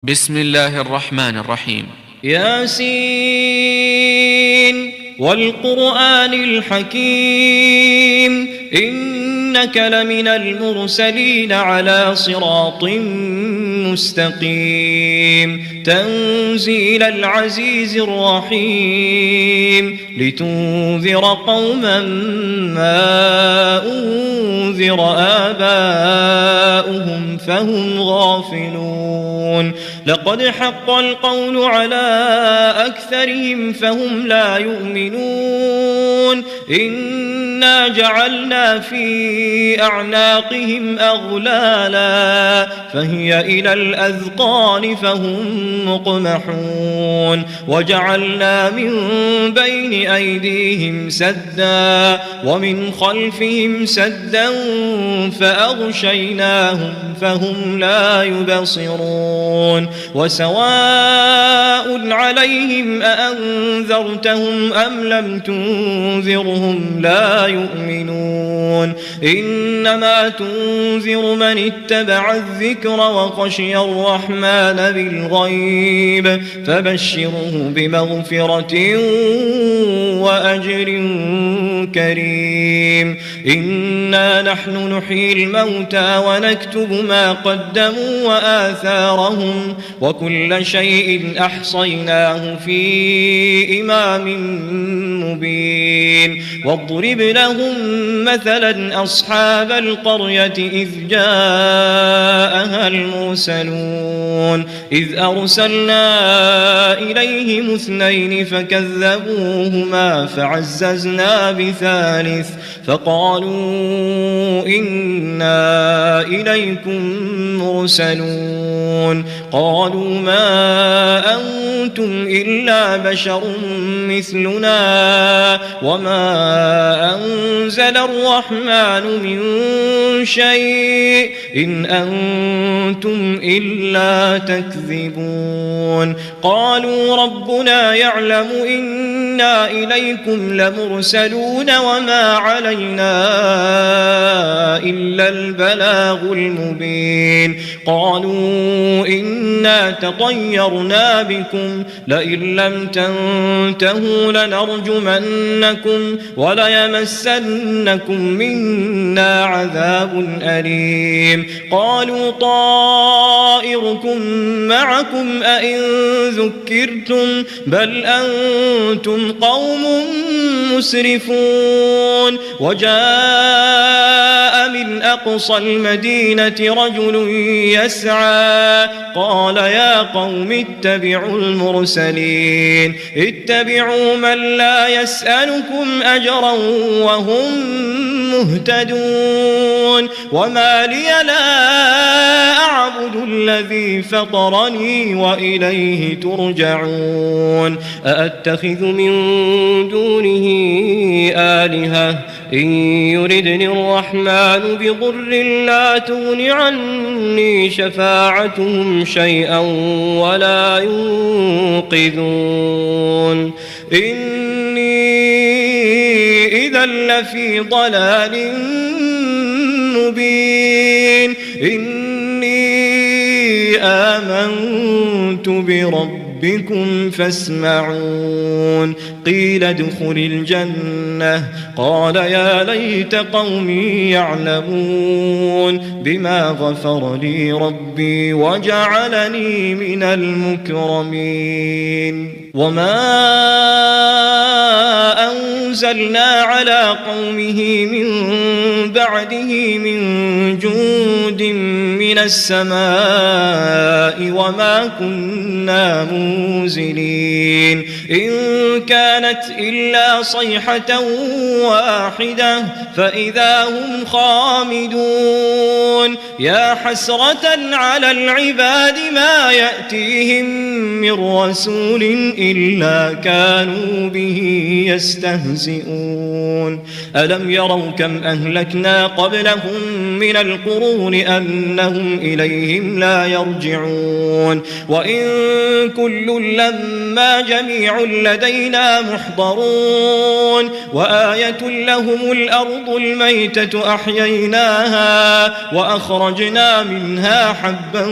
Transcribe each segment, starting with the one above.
بسم الله الرحمن الرحيم. ياسين والقرآن الحكيم إنك لمن المرسلين على صراط مستقيم تنزيل العزيز الرحيم لتنذر قوما ما أنذر آباؤهم فهم غافلون لقد حق القول على أكثرهم فهم لا يؤمنون إنا جعلنا في أعناقهم أغلالا فهي إلى الأذقان فهم مقمحون وجعلنا من بين أيديهم سدا ومن خلفهم سدا فأغشيناهم فهم لا يبصرون وسواء عليهم أأنذرتهم أم لم تنذرهم لا يؤمنون إنما تنذر من اتبع الذكر وخشي الرحمن بالغيب فبشره بمغفرة وأجر كريم إنا نحن نحيي الموتى ونكتب ما قدموا وآثارهم وكل شيء أحصيناه في إمام مبين واضرب لهم مثلا أصحاب القرية إذ جاءها المرسلون إذ أرسلنا إليهم اثنين فكذبوهما فعززنا بثالث فقالوا إنا إليكم مرسلون قالوا ما أنتم إلا بشر مثلنا وما أنزل الرحمن من شيء إن أنتم إلا تكذبون قالوا ربنا يعلم إنا إليكم لمرسلون وما علينا إلا البلاغ المبين قالوا إنا تطيرنا بكم لئن لم تنتهوا لنرجمنكم وليمسنكم منا عذاب أليم قالوا طائركم معكم أئن ذكرتم بل أنتم قوم مسرفون وجاء من أقصى المدينة رجل يسعى قال يا قوم اتبعوا المرسلين اتبعوا من لا يسألكم أجرا وهم مهتدون وما لي لا أعبد الذي فطرني وإليه ترجعون أأتخذ من دونه آلهة إن يردني الرحمن بضر لا تغن عني شفاعتهم شيئا ولا ينقذون إني إذا لفي ضلال مبين إني آمنت بربكم فاسمعون قيل ادخل الجنة قال يا ليت قومي يعلمون بما غفر لي ربي وجعلني من المكرمين وما أنزلنا على قومه من بعده من جند من السماء وما كنا منزلين إن كانت إلا صيحة واحدة فإذا هم خامدون يا حسرة على العباد ما يأتيهم من رسول إلا كانوا به يستهزئون ألم يروا كم أهلكنا قبلهم من القرون أنهم فهم إليهم لا يرجعون وإن كل لما جميع لدينا محضرون وآية لهم الأرض الميتة أحييناها وأخرجنا منها حبا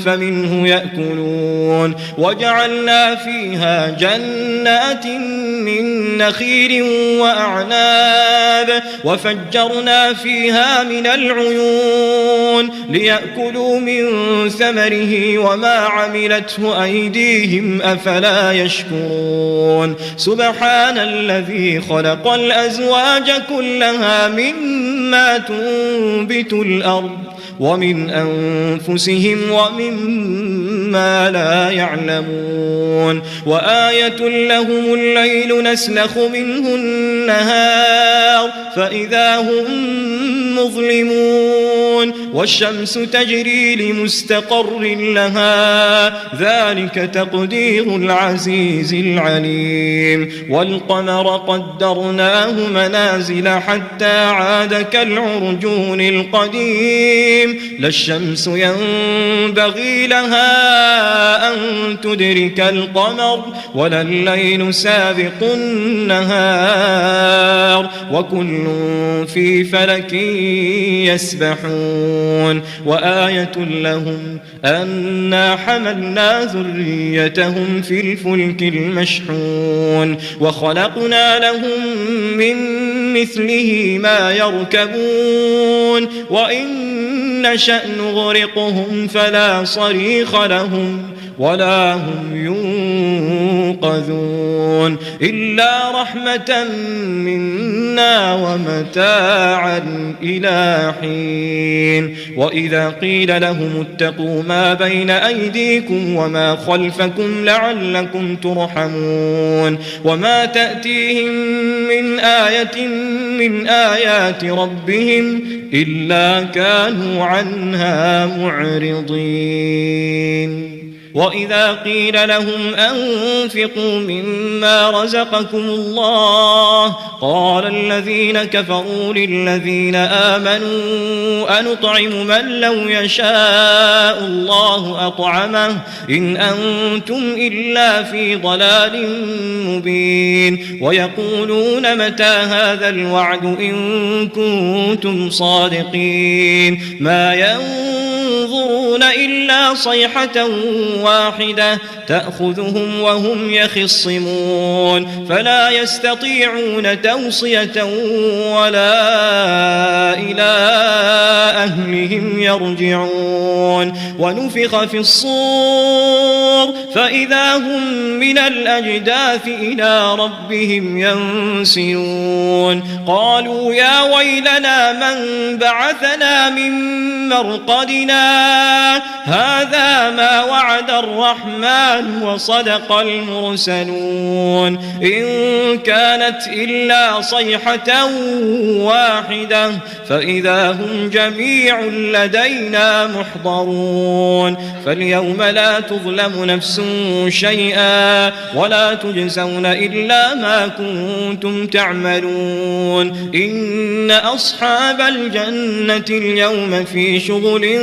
فمنه يأكلون وجعلنا فيها جنات من نخيل وأعناب وفجرنا فيها من العيون ليأكلوا من ثمره وما عملته أيديهم أفلا يشكرون سبحان الذي خلق الأزواج كلها مما تنبت الأرض ومن أنفسهم ومما لا يعلمون وآية لهم الليل نسلخ منه النهار فإذا هم مظلمون والشمس تجري لمستقر لها ذلك تقدير العزيز العليم والقمر قدرناه منازل حتى عاد كالعرجون القديم لا الشمس ينبغي لها أن تدرك القمر ولا الليل سابق النهار وكل في فلك يسبحون وآية لهم أنا حملنا ذريتهم في الفلك المشحون وخلقنا لهم من مثله ما يركبون وإن نشأ نغرقهم فلا صريخ لهم ولا هم ينقذون إلا رحمة منا ومتاعا إلى حين وإذا قيل لهم اتقوا ما بين أيديكم وما خلفكم لعلكم ترحمون وما تأتيهم من آية من آيات ربهم إلا كانوا عنها معرضين وإذا قيل لهم أنفقوا مما رزقكم الله قال الذين كفروا للذين آمنوا أنطعم من لو يشاء الله أطعمه إن أنتم إلا في ضلال مبين ويقولون متى هذا الوعد إن كنتم صادقين ما ينظرون إلا صيحة واحدة تأخذهم وهم يخصمون فلا يستطيعون توصية ولا إلى أهلهم يرجعون ونفخ في الصور فإذا هم من الأجداث إلى ربهم ينسلون قالوا يا ويلنا من بعثنا من مرقدنا هذا ما وعد الرحمن وصدق المرسلون إن كانت إلا صيحة واحدة فإذا هم جميع لدينا محضرون فاليوم لا تظلم نفس شيئا ولا تجزون إلا ما كنتم تعملون إن أصحاب الجنة اليوم في شغل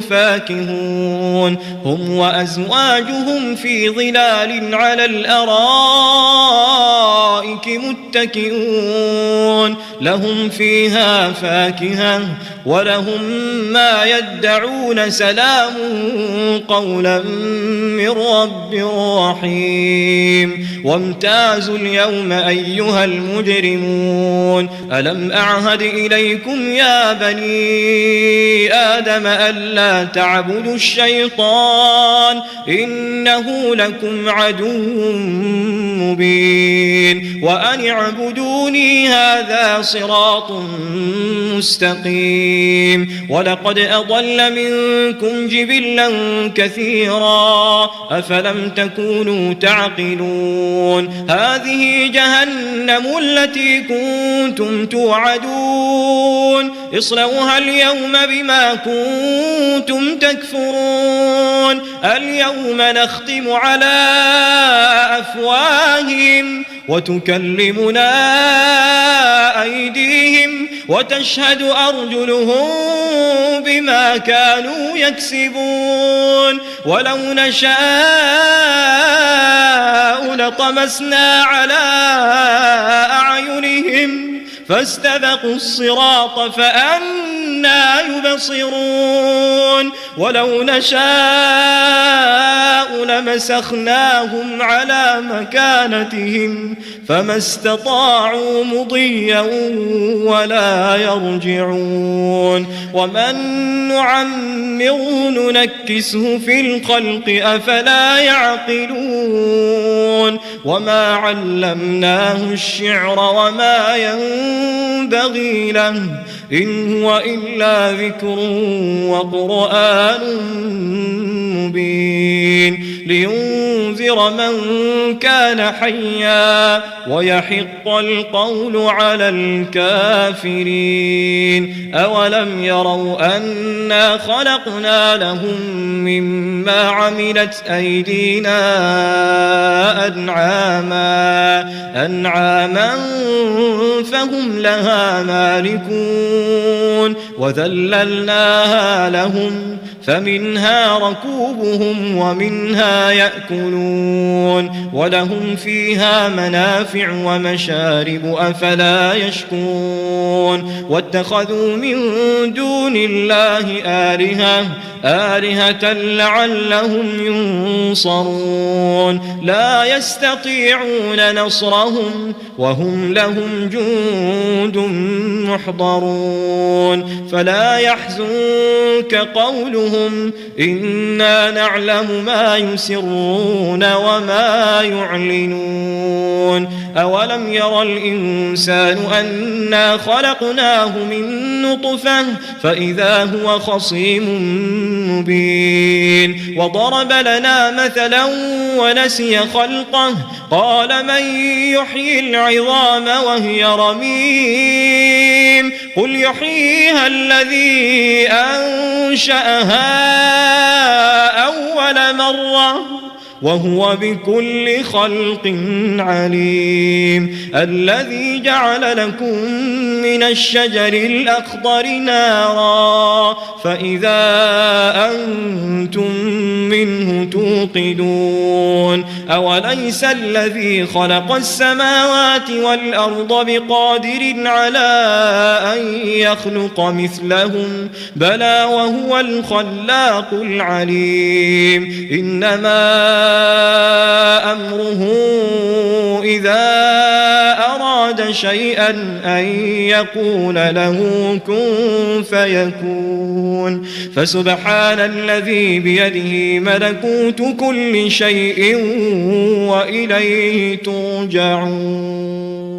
فاكهون هم وأزواجهم في ظلال على الأرائك متكئون لهم فيها فاكهة ولهم ما يدعون سلام قولا من رب رحيم وامتازوا اليوم أيها المجرمون ألم أعهد إليكم يا بني آدم ألا تعبدوا الشيطان إنه لكم عدو مبين وأن اعبدوني هذا صراط مستقيم ولقد أضل منكم جبلا كثيرا أفلم تكونوا تعقلون هذه جهنم التي كنتم توعدون اصلوها اليوم بما كنتم تكفرون اليوم نختم على أفواههم وتكلمنا أيديهم وتشهد أرجلهم بما كانوا يكسبون ولو نشاء لطمسنا على أعينهم فاستبقوا الصراط فأنى يبصرون ولو نشاء لمسخناهم على مكانتهم فما استطاعوا مضيا ولا يرجعون ومن نعمره ننكسه في الخلق أفلا يعقلون وما علمناه الشعر وما ينبغي له إن هو إلا ذكر وقرآن مبين لينذر من كان حيا ويحق القول على الكافرين أولم يروا أنا خلقنا لهم مما عملت أيدينا أنعاما فهم لها مالكون وذللناها لهم فمنها ركوبهم ومنها يأكلون ولهم فيها منافع ومشارب أفلا يشكرون واتخذوا من دون الله آلهة لعلهم ينصرون لا يستطيعون نصرهم وهم لهم جند محضرون فلا يحزنك قولهم إنا نعلم ما يسرون وما يعلنون أولم يرى الإنسان أنا خلقناه من نطفة فإذا هو خصيم مبين وضرب لنا مثلا ونسي خلقه قال من يحيي العظام وهي رميم قل يحييها الذي أنشأها أول مرة وهو بكل خلق عليم الذي جعل لكم من الشجر الأخضر نارا فإذا أنتم منه توقدون أوليس الذي خلق السماوات والأرض بقادر على أن يخلق مثلهم بلى وهو الخلاق العليم إنما أمره إذا أراد شيئا أن يقول له كن فيكون فسبحان الذي بيده ملكوت كل شيء وإليه ترجعون.